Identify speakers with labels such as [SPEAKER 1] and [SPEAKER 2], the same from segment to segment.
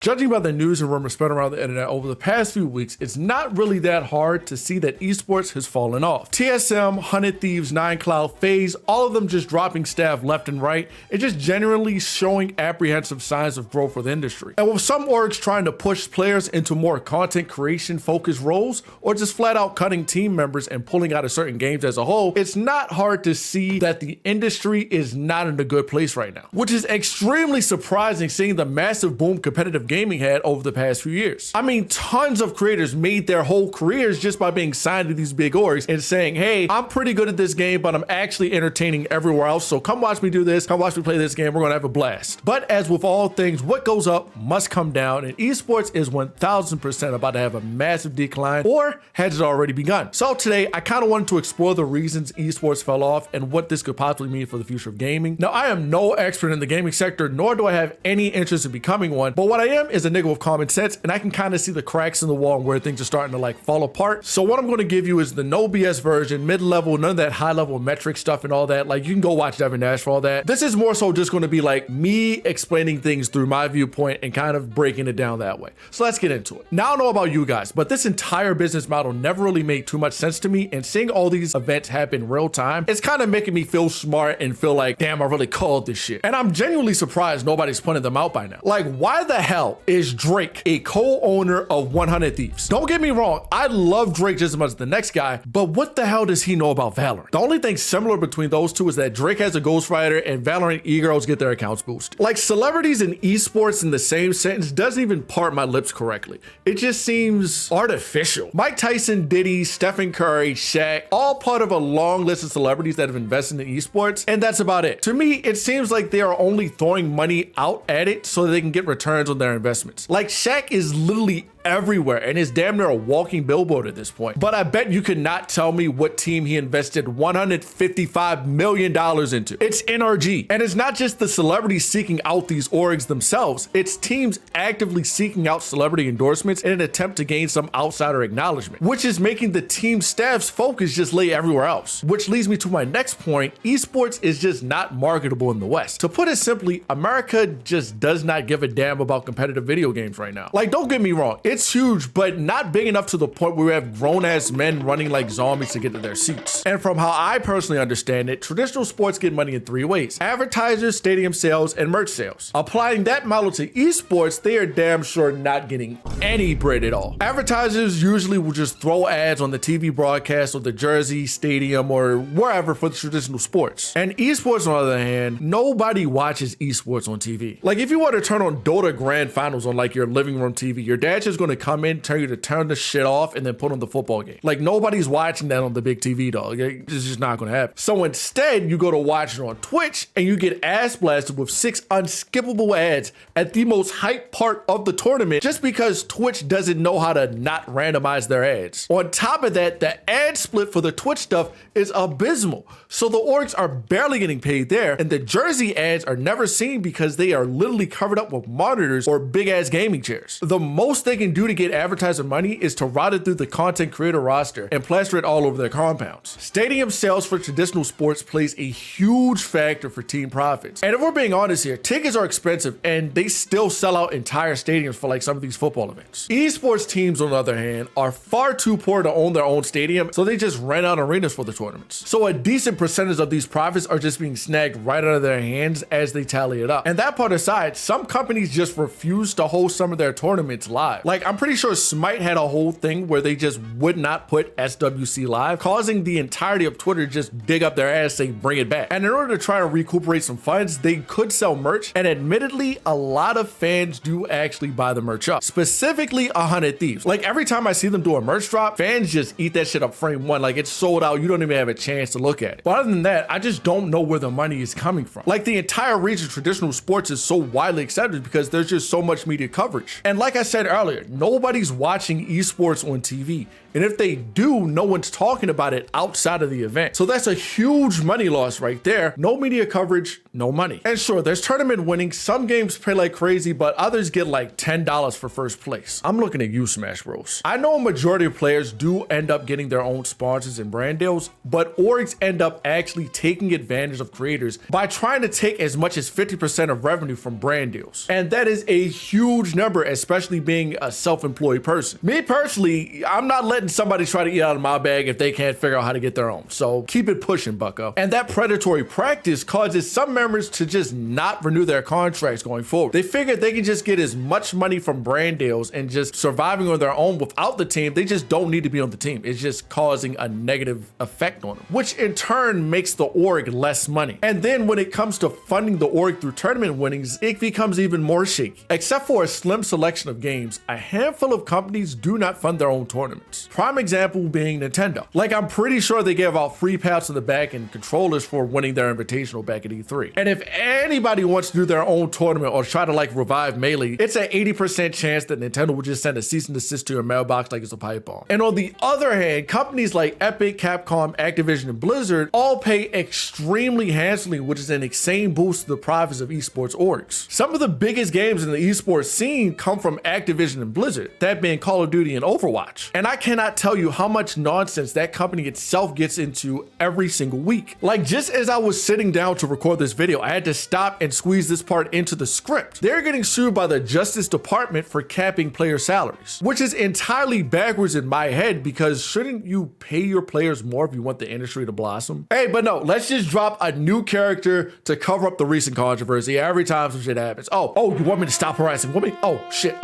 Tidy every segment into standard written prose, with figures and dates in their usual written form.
[SPEAKER 1] Judging by the news and rumors spread around the internet over the past few weeks, it's not really that hard to see that esports has fallen off. TSM, 100 Thieves, 9Cloud, FaZe, all of them just dropping staff left and right, and just generally showing apprehensive signs of growth for the industry. And with some orgs trying to push players into more content creation focused roles, or just flat out cutting team members and pulling out of certain games as a whole, it's not hard to see that the industry is not in a good place right now, which is extremely surprising seeing the massive boom competitive gaming had over the past few years. I mean, tons of creators made their whole careers just by being signed to these big orgs and saying, hey, I'm pretty good at this game, but I'm actually entertaining everywhere else. So come watch me do this, come watch me play this game, we're gonna have a blast. But as with all things, what goes up must come down, and esports is 1000% about to have a massive decline, or has it already begun? So today, I kind of wanted to explore the reasons esports fell off and what this could possibly mean for the future of gaming. Now, I am no expert in the gaming sector, nor do I have any interest in becoming one, but what I am is a nigga with common sense, and I can kind of see the cracks in the wall and where things are starting to like fall apart. So what I'm going to give you is the no BS version, mid-level, none of that high-level metric stuff and all that. Like, you can go watch Devin Nash for all that. This is more so just going to be like me explaining things through my viewpoint and kind of breaking it down that way. So let's get into it. Now, I don't know about you guys, but this entire business model never really made too much sense to me, and seeing all these events happen real time, it's kind of making me feel smart and feel like, damn, I really called this shit. And I'm genuinely surprised nobody's pointed them out by now. Like, why the hell is Drake a co-owner of 100 Thieves? Don't get me wrong, I love Drake just as much as the next guy, but what the hell does he know about Valorant? The only thing similar between those two is that Drake has a ghostwriter and Valorant e-girls get their accounts boosted. Like, celebrities and esports in the same sentence doesn't even part my lips correctly. It just seems artificial. Mike Tyson, Diddy, Stephen Curry, Shaq, all part of a long list of celebrities that have invested in esports, and that's about it. To me, it seems like they are only throwing money out at it so that they can get returns on their investments. Like, Shaq is literally everywhere and is damn near a walking billboard at this point. But I bet you could not tell me what team he invested $155 million into. It's NRG. And it's not just the celebrities seeking out these orgs themselves, it's teams actively seeking out celebrity endorsements in an attempt to gain some outsider acknowledgement, which is making the team staff's focus just lay everywhere else. Which leads me to my next point: esports is just not marketable in the West. To put it simply, America just does not give a damn about competitive video games right now. Like, don't get me wrong, it's huge, but not big enough to the point where we have grown-ass men running like zombies to get to their seats. And from how I personally understand it, traditional sports get money in three ways: advertisers, stadium sales, and merch sales. Applying that model to esports, they are damn sure not getting any bread at all. Advertisers usually will just throw ads on the TV broadcast or the jersey, stadium, or wherever for the traditional sports. And esports, on the other hand, nobody watches esports on TV. Like, if you were to turn on Dota Grand Finals on like your living room TV, your dad's just going to come in, tell you to turn the shit off, and then put on the football game. Like, nobody's watching that on the big TV, dog. It's just not going to happen. So instead, you go to watch it on Twitch, and you get ass blasted with 6 unskippable ads at the most hype part of the tournament, just because Twitch doesn't know how to not randomize their ads. On top of that, the ad split for the Twitch stuff is abysmal. So the orgs are barely getting paid there, and the jersey ads are never seen because they are literally covered up with monitors or big ass gaming chairs. The most they can do to get advertiser money is to route it through the content creator roster and plaster it all over their compounds. Stadium sales for traditional sports plays a huge factor for team profits. And if we're being honest here, tickets are expensive and they still sell out entire stadiums for like some of these football events. Esports teams, on the other hand, are far too poor to own their own stadium, so they just rent out arenas for the tournaments. So a decent percentage of these profits are just being snagged right out of their hands as they tally it up. And that part aside, some companies just refuse to host some of their tournaments live. Like, I'm pretty sure Smite had a whole thing where they just would not put SWC live, causing the entirety of Twitter to just dig up their ass saying bring it back. And in order to try to recuperate some funds, they could sell merch, and admittedly, a lot of fans do actually buy the merch up, specifically 100 Thieves. Like, every time I see them do a merch drop, fans just eat that shit up frame one. Like, it's sold out, you don't even have a chance to look at it. But other than that, I just don't know where the money is coming from. Like, the entire reach of traditional sports is so widely accepted because there's just so much media coverage. And like I said earlier, nobody's watching esports on TV. And if they do, no one's talking about it outside of the event. So that's a huge money loss right there. No media coverage, no money. And sure, there's tournament winning. Some games pay like crazy, but others get like $10 for first place. I'm looking at you, Smash Bros. I know a majority of players do end up getting their own sponsors and brand deals, but orgs end up actually taking advantage of creators by trying to take as much as 50% of revenue from brand deals. And that is a huge number, especially being a self-employed person. Me personally, I'm not letting somebody try to eat out of my bag if they can't figure out how to get their own. So keep it pushing, bucko. And that predatory practice causes some members to just not renew their contracts going forward. They figure they can just get as much money from brand deals and just surviving on their own without the team. They just don't need to be on the team. It's just causing a negative effect on them, which in turn makes the org less money. And then when it comes to funding the org through tournament winnings, it becomes even more shaky. Except for a slim selection of games, a handful of companies do not fund their own tournaments. Prime example being Nintendo. Like, I'm pretty sure they gave out free pads in the back and controllers for winning their invitational back at E3. And if anybody wants to do their own tournament or try to like revive Melee, it's an 80% chance that Nintendo will just send a cease and desist to your mailbox like it's a pipe bomb. And on the other hand, companies like Epic, Capcom, Activision, and Blizzard all pay extremely handsomely, which is an insane boost to the profits of esports orgs. Some of the biggest games in the esports scene come from Activision and Blizzard, that being Call of Duty and Overwatch. And I cannot tell you how much nonsense that company itself gets into every single week. Like, just as I was sitting down to record this video, I had to stop and squeeze this part into the script. They're getting sued by the Justice Department for capping player salaries, which is entirely backwards in my head, because shouldn't you pay your players more if you want the industry to blossom? Hey, but no, let's just drop a new character to cover up the recent controversy every time some shit happens. Oh, you want me to stop harassing women? Oh shit,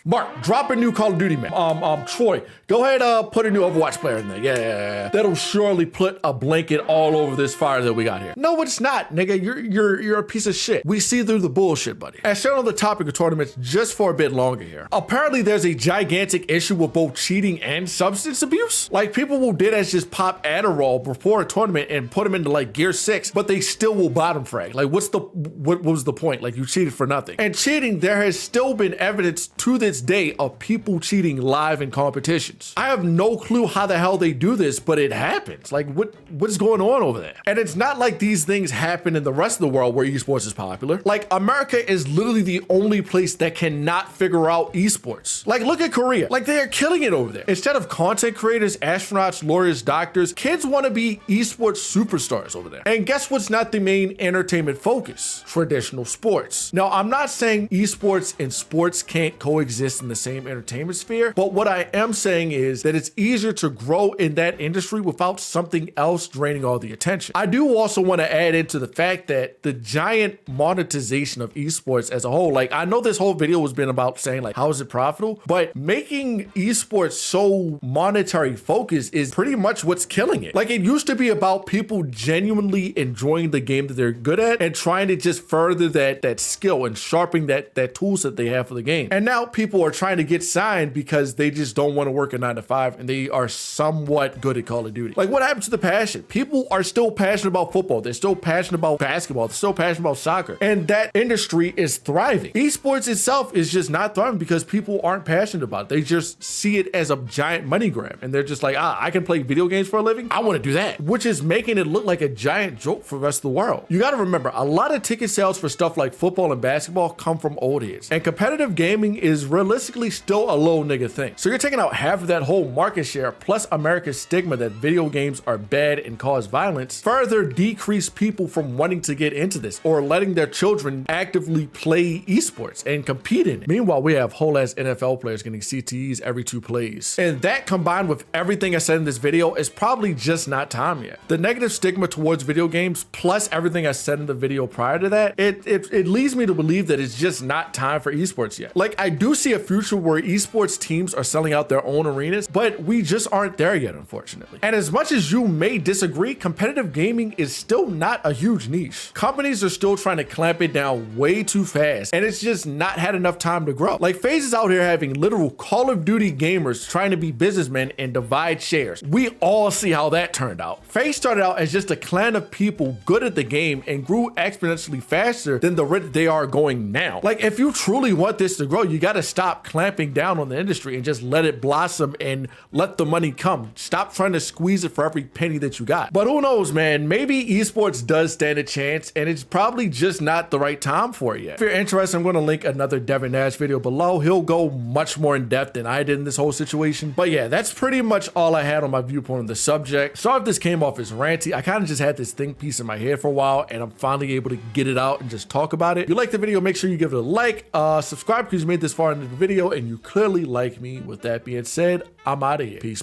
[SPEAKER 1] Mark, drop a new Call of Duty man. Troy, go ahead, put a new Overwatch player in there. Yeah. That'll surely put a blanket all over this fire that we got here. No, it's not, nigga. You're a piece of shit. We see through the bullshit, buddy. As shown on the topic of tournaments just for a bit longer here. Apparently, there's a gigantic issue with both cheating and substance abuse. Like, people will deadass just pop Adderall before a tournament and put them into like Gear 6, but they still will bottom frag. Like, what was the point? Like, you cheated for nothing. And cheating, there has still been evidence to this day of people cheating live in competitions. I have no clue how the hell they do this, but it happens. Like, what's going on over there? And it's not like these things happen in the rest of the world where esports is popular. Like, America is literally the only place that cannot figure out esports. Like, look at Korea. Like, they are killing it over there. Instead of content creators, astronauts, lawyers, doctors, kids want to be esports superstars over there. And guess what's not the main entertainment focus? Traditional sports. Now, I'm not saying esports and sports can't coexist in the same entertainment sphere, but what I am saying is that it's easier to grow in that industry without something else draining all the attention. I do also want to add into the fact that the giant monetization of esports as a whole, like, I know this whole video has been about saying like, how is it profitable? But making esports so monetary focused is pretty much what's killing it. Like, it used to be about people genuinely enjoying the game that they're good at and trying to just further that skill and sharpening that tool set they have for the game. And now people are trying to get signed because they just don't want to work a 9-to-5 and they are somewhat good at Call of Duty. Like, what happened to the passion? People are still passionate about football. They're still passionate about basketball. They're still passionate about soccer. And that industry is thriving. Esports itself is just not thriving because people aren't passionate about it. They just see it as a giant money grab. And they're just like, I can play video games for a living. I want to do that, which is making it look like a giant joke for the rest of the world. You got to remember, a lot of ticket sales for stuff like football and basketball come from old heads. And competitive gaming is realistically still a low nigga thing. So you're taking out half of that whole market share, plus America's stigma that video games are bad and cause violence, further decrease people from wanting to get into this or letting their children actively play esports and compete in it. Meanwhile, we have whole ass NFL players getting CTEs every 2 plays. And that, combined with everything I said in this video, is probably just not time yet. The negative stigma towards video games, plus everything I said in the video prior to that, it leads me to believe that it's just not time for esports yet. Like, I do see a future where esports teams are selling out their own arenas, but we just aren't there yet, unfortunately. And as much as you may disagree, competitive gaming is still not a huge niche. Companies are still trying to clamp it down way too fast, and it's just not had enough time to grow. Like, FaZe is out here having literal Call of Duty gamers trying to be businessmen and divide shares. We all see how that turned out. FaZe started out as just a clan of people good at the game and grew exponentially faster than the rate they are going now. Like, if you truly want this to grow, you gotta stop clamping down on the industry and just let it blossom and let the money come. Stop trying to squeeze it for every penny that you got. But who knows, man? Maybe esports does stand a chance, and it's probably just not the right time for it yet. If you're interested, I'm going to link another Devin Nash video below. He'll go much more in depth than I did in this whole situation. But yeah, that's pretty much all I had on my viewpoint on the subject. Sorry if this came off as ranty. I kind of just had this think piece in my head for a while, and I'm finally able to get it out and just talk about it. If you like the video, make sure you give it a like, subscribe because you made this far into the video and you clearly like me. With that being said, I'm out of here. Peace.